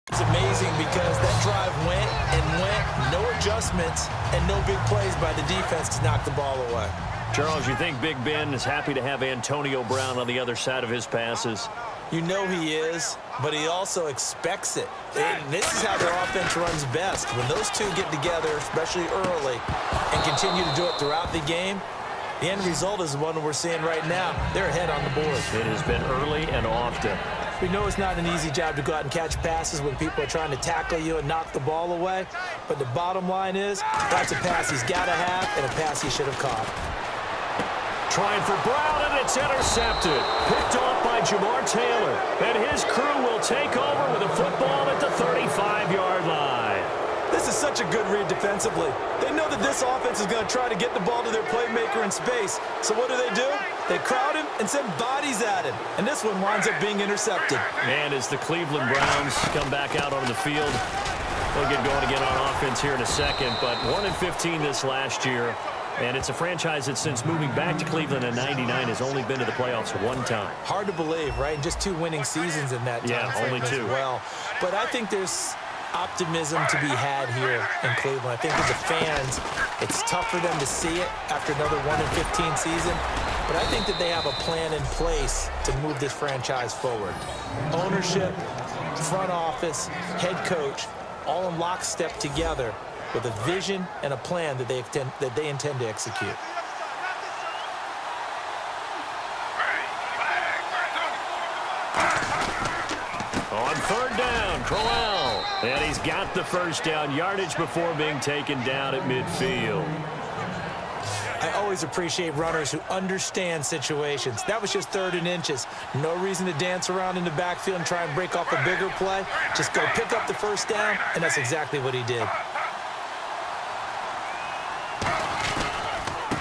It's amazing because that drive went and went, no adjustments, and no big plays by the defense to knock the ball away. Charles, you think Big Ben is happy to have Antonio Brown on the other side of his passes? You know he is, but he also expects it. This is how their offense runs best. When those two get together, especially early, and continue to do it throughout the game, the end result is the one we're seeing right now. They're ahead on the board. It has been early and often. We know it's not an easy job to go out and catch passes when people are trying to tackle you and knock the ball away. But the bottom line is, that's a pass he's got to have and a pass he should have caught. Trying for Brown, and it's intercepted. Picked off by Jamar Taylor. And his crew will take over with a football at the 35-yard line. This is such a good read defensively. They know that this offense is going to try to get the ball to their playmaker in space. So what do? They crowd him and send bodies at him. And this one winds up being intercepted. And as the Cleveland Browns come back out onto the field, they'll get going again on offense here in a second. But 1-15 this last year. And it's a franchise that since moving back to Cleveland in '99 has only been to the playoffs one time. Hard to believe, right? Just 2 winning seasons in that time frame only 2 as well. But I think there's optimism to be had here in Cleveland. I think as the fans, it's tough for them to see it after another 1-15 season. But I think that they have a plan in place to move this franchise forward. Ownership, front office, head coach, all in lockstep together with a vision and a plan that they intend to execute. On third down, Crowell. And he's got the first down yardage before being taken down at midfield. I always appreciate runners who understand situations. That was just 3rd and inches. No reason to dance around in the backfield and try and break off a bigger play. Just go pick up the first down, and that's exactly what he did.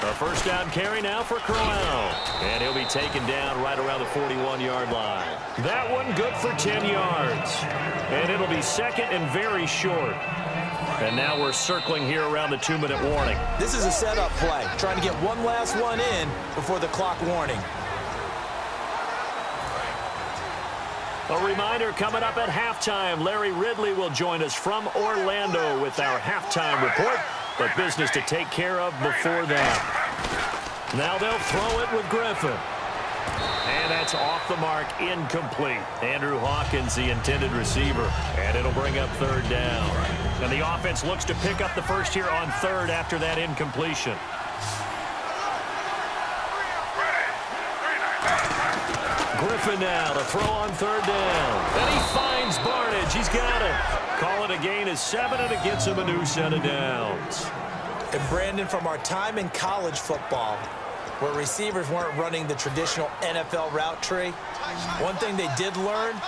A first down carry now for Crowell. And he'll be taken down right around the 41-yard line. That one good for 10 yards. And it'll be second and very short. And now we're circling here around the 2-minute warning. This is a setup play, trying to get one last one in before the clock warning. A reminder coming up at halftime. Larry Ridley will join us from Orlando with our halftime report. But business to take care of before that. Now they'll throw it with Griffin. And that's off the mark, incomplete. Andrew Hawkins, the intended receiver. And it'll bring up third down. And the offense looks to pick up the first here on third after that incompletion. Griffin now to throw on third down. And he finds Barnidge. He's got it. Call it a gain of 7, and it gets him a new set of downs. And Brandon, from our time in college football, where receivers weren't running the traditional NFL route tree, one thing they did learn,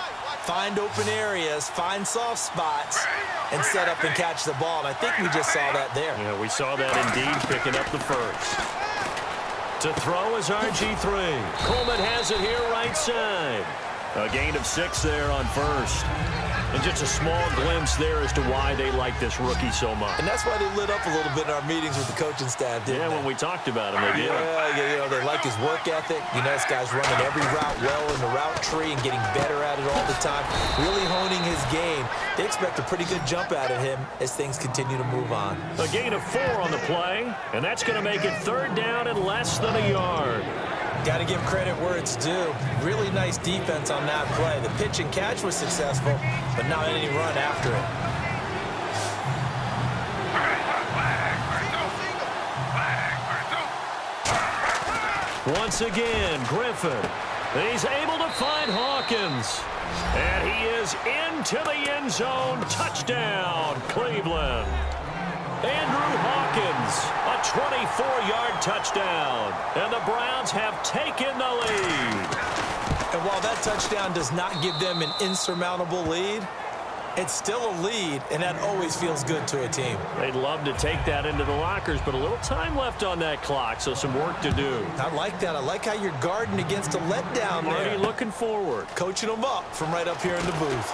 find open areas, find soft spots, and set up and catch the ball. And I think we just saw that there. Yeah, we saw that indeed, picking up the first. To throw is RG3. Coleman has it here right side. A gain of 6 there on first. And just a small glimpse there as to why they like this rookie so much. And that's why they lit up a little bit in our meetings with the coaching staff, didn't they? When we talked about him, they did. Yeah, they like his work ethic. You know, this guy's running every route well in the route tree and getting better at it all the time, really honing his game. They expect a pretty good jump out of him as things continue to move on. A gain of 4 on the play, and that's going to make it third down and less than a yard. Got to give credit where it's due. Really nice defense on that play. The pitch and catch was successful, but not any run after it. Once again, Griffin. He's able to find Hawkins. And he is into the end zone. Touchdown, Cleveland. Andrew Hawkins, a 24-yard touchdown. And the Browns have taken the lead. And while that touchdown does not give them an insurmountable lead, it's still a lead, and that always feels good to a team. They'd love to take that into the lockers, but a little time left on that clock, so some work to do. I like that. I like how you're guarding against a letdown there. Already looking forward. Coaching them up from right up here in the booth.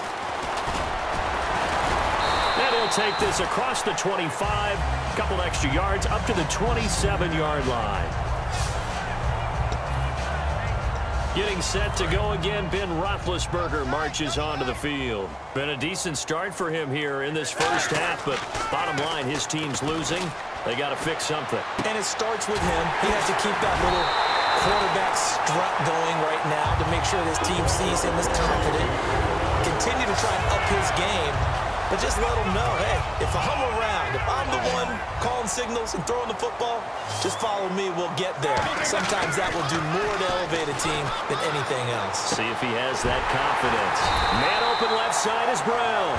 And he'll take this across the 25, a couple extra yards, up to the 27-yard line. Getting set to go again, Ben Roethlisberger marches onto the field. Been a decent start for him here in this first half, but bottom line, his team's losing. They got to fix something. And it starts with him. He has to keep that little quarterback strut going right now to make sure his team sees him as confident. Continue to try and up his game, but just let him know, hey, if I'm around, if I'm the one calling signals and throwing the football, just follow me, we'll get there. Sometimes that will do more to elevate a team than anything else. See if he has that confidence. Man open left side is Brown.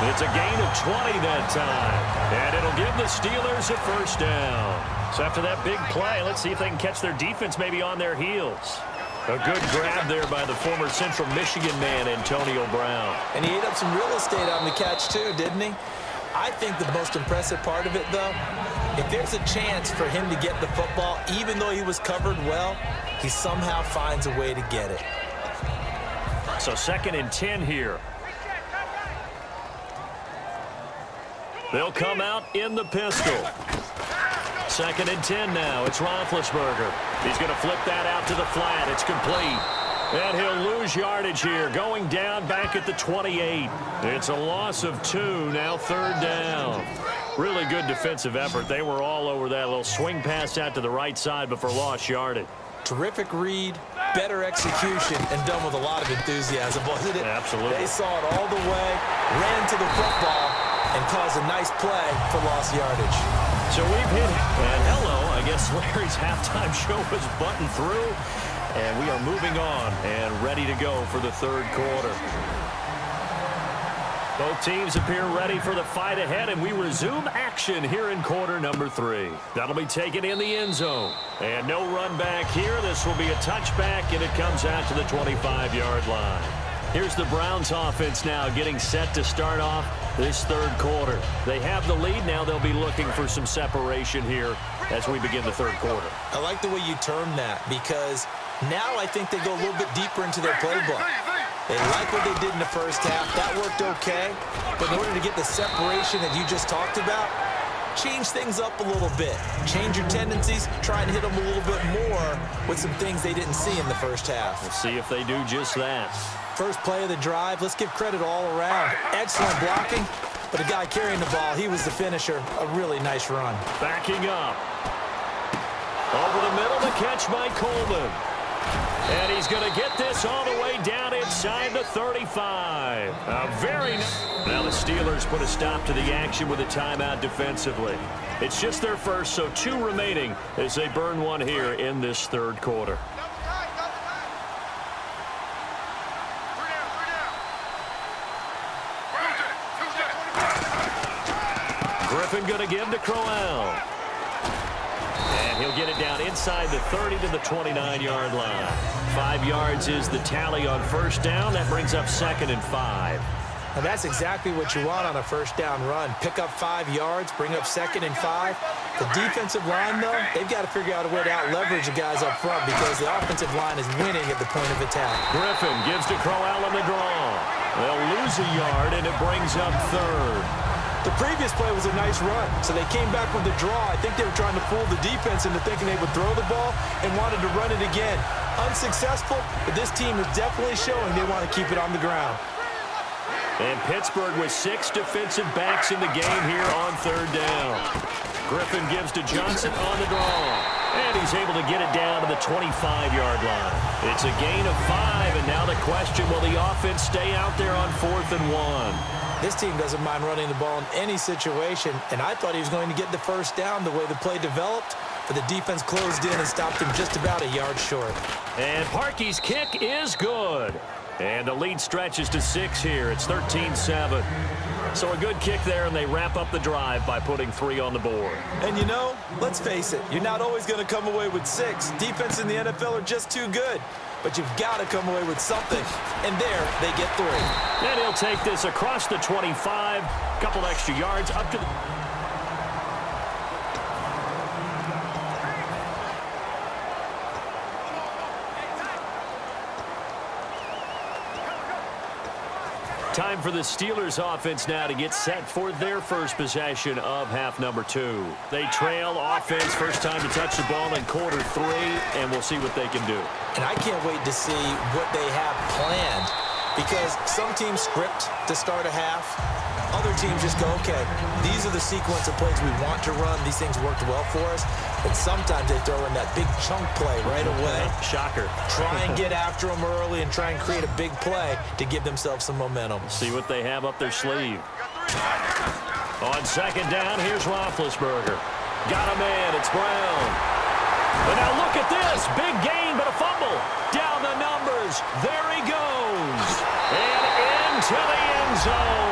It's a gain of 20 that time, and it'll give the Steelers a first down. So after that big play, let's see if they can catch their defense maybe on their heels. A good grab there by the former Central Michigan man, Antonio Brown. And he ate up some real estate on the catch too, didn't he? I think the most impressive part of it, though, if there's a chance for him to get the football, even though he was covered well, he somehow finds a way to get it. So 2nd and 10 here. They'll come out in the pistol. 2nd and 10 now. It's Roethlisberger. He's going to flip that out to the flat. It's complete. And he'll lose yardage here. Going down back at the 28. It's a loss of 2. Now 3rd down. Really good defensive effort. They were all over that little swing pass out to the right side, but for lost yardage. Terrific read, better execution, and done with a lot of enthusiasm, wasn't it? Absolutely. They saw it all the way, ran to the football, and caused a nice play for lost yardage. So we've hit, and hello, I guess Larry's halftime show was buttoned through, and we are moving on and ready to go for the 3rd quarter. Both teams appear ready for the fight ahead, and we resume action here in quarter number 3. That'll be taken in the end zone. And no run back here. This will be a touchback, and it comes out to the 25-yard line. Here's the Browns offense now getting set to start off this 3rd quarter. They have the lead. Now they'll be looking for some separation here as we begin the 3rd quarter. I like the way you term that, because now I think they go a little bit deeper into their playbook. They like what they did in the first half. That worked okay. But in order to get the separation that you just talked about, change things up a little bit. Change your tendencies. Try and hit them a little bit more with some things they didn't see in the first half. We'll see if they do just that. First play of the drive, let's give credit all around. Excellent blocking, but the guy carrying the ball, he was the finisher. A really nice run. Backing up. Over the middle, the catch by Coleman. And he's going to get this all the way down inside the 35. Now the Steelers put a stop to the action with a timeout defensively. It's just their first, so 2 remaining as they burn one here in this 3rd quarter. Griffin going to give to Crowell. And he'll get it down inside the 30 to the 29-yard line. 5 yards is the tally on first down. That brings up 2nd and 5. And that's exactly what you want on a first down run. Pick up 5 yards, bring up 2nd and 5. The defensive line, though, they've got to figure out a way to out-leverage the guys up front because the offensive line is winning at the point of attack. Griffin gives to Crowell on the draw. They'll lose a yard, and it brings up 3rd. The previous play was a nice run, so they came back with the draw. I think they were trying to fool the defense into thinking they would throw the ball and wanted to run it again. Unsuccessful, but this team is definitely showing they want to keep it on the ground. And Pittsburgh with 6 defensive backs in the game here on 3rd down. Griffin gives to Johnson on the draw. And he's able to get it down to the 25-yard line. It's a gain of 5, and now the question, will the offense stay out there on 4th and 1? This team doesn't mind running the ball in any situation, and I thought he was going to get the first down the way the play developed, but the defense closed in and stopped him just about a yard short. And Parkey's kick is good. And the lead stretches to 6 here. It's 13-7. So a good kick there, and they wrap up the drive by putting 3 on the board. And you know, let's face it, you're not always going to come away with 6. Defense in the NFL are just too good. But you've got to come away with something. And there, they get 3. And he'll take this across the 25. Couple extra yards up to the... Time for the Steelers offense now to get set for their first possession of half number 2. They trail offense, first time to touch the ball in quarter 3, and we'll see what they can do. And I can't wait to see what they have planned, because some teams script to start a half. Other teams just go, okay, these are the sequence of plays we want to run. These things worked well for us. And sometimes they throw in that big chunk play right away. Shocker. Try and get after them early and try and create a big play to give themselves some momentum. See what they have up their sleeve. On second down, here's Roethlisberger. Got a man, it's Brown. But now look at this. Big gain, but a fumble. Down the numbers. There he goes. And into the end zone.